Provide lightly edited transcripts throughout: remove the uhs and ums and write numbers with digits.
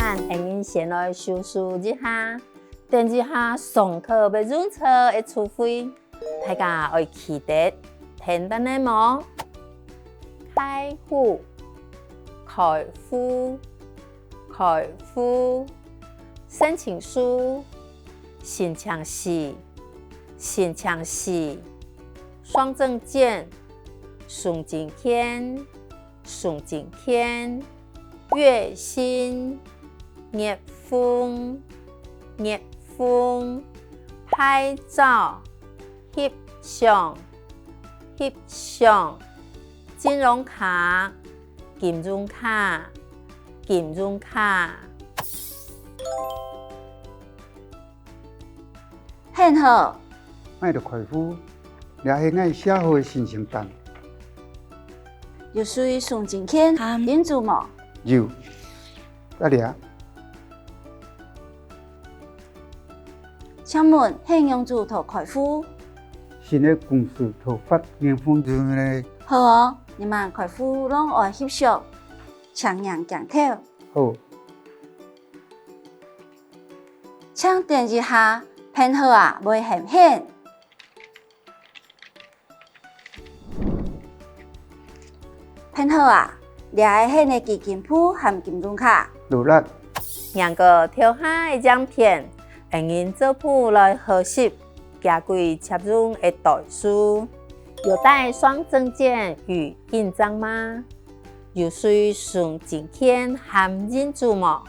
咱先先来收拾一下，等一下上课要入册的词汇，大家要记得简单的么？开户、开户、开户，申请书、新强系、新强系，双证件、送景天、送景天，月薪、月俸、月俸，拍照、翕相、翕相，金融卡、金融卡、金融卡。很好，爱着开户，抓现爱社会的新生蛋。又属于送证件和认住么？有，再抓。请问现用住头开户？新的公司头发年丰之呢？好哦，你们开户拢爱翕相，抢样镜头。好，请点一下，偏好啊，袂很显。偏好啊，抓现的基金铺和金融卡。努力。两个挑下一张片，用做谱来核实家柜插入的代数。有带双证件与印章吗？有需送证件和认住么？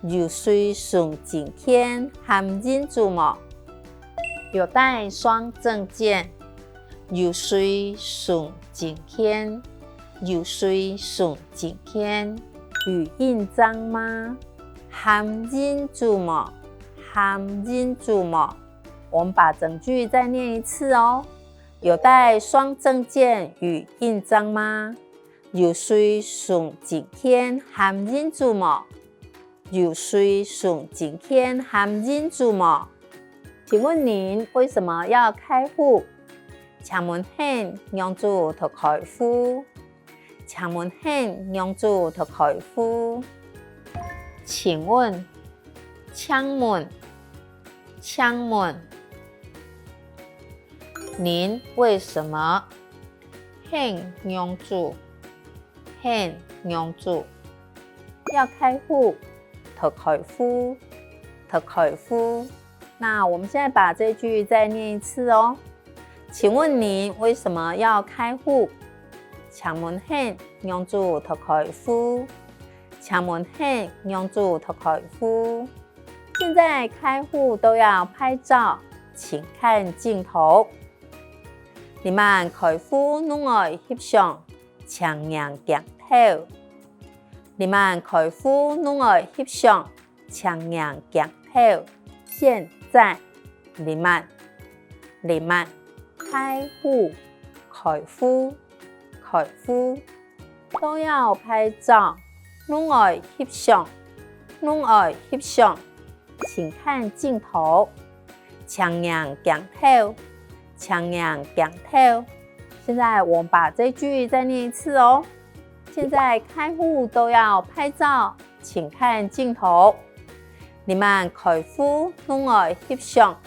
有需送证件和认住么？有带双证件，有需送证件，有需送证件与印章吗？和认住么？和认住么？我们把整句再念一次哦。有带双证件与印章吗？有需送证件和认住么？有需送证件和认住么？请问您为什么要开户？请问现用住头开户？请问现用住头开户？请问，请问，请问，您为什么现用住？现用住要开户？头开户，头开户。那我们现在把这句再念一次哦。请问您为什么要开户？请问现用住头开户？请问现用住头开户？现在开户都要拍照，请看镜头。你们开户拢爱翕相，抢样镜头。你们开户拢爱翕相，抢样镜头。现在你们开户、开户、开户都要拍照，拢爱翕相，拢爱翕相，请看镜头，抢样镜头，抢样镜头。现在我们把这句再念一次哦。现在开户都要拍照，请看镜头。你们开户拢爱翕相，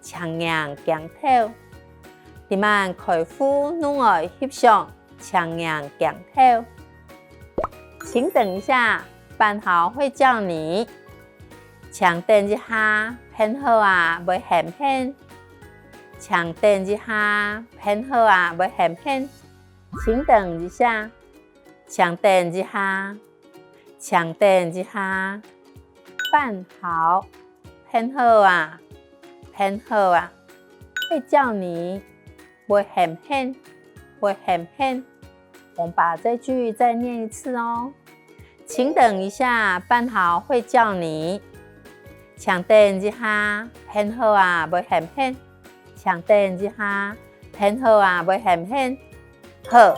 抢样镜头。你们开户拢爱翕相，抢样镜头。请等一下，办好会叫你。请等一下，偏好啊，袂很偏。请等一下，偏好啊，袂很偏。请等一下，请等一下，请等一下。办好，偏好啊，偏好啊，会叫你，袂很偏，袂很偏。我们把这句再念一次哦。请等一下，办好会叫你。请等一下，偏好啊，袂很偏。请等一下，偏好啊，袂很偏。好，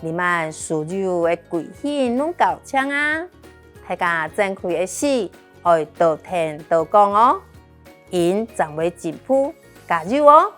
你们所有的贵姓拢到枪啊！大家正开的事，爱多听多讲哦。因暂为进步，加油哦！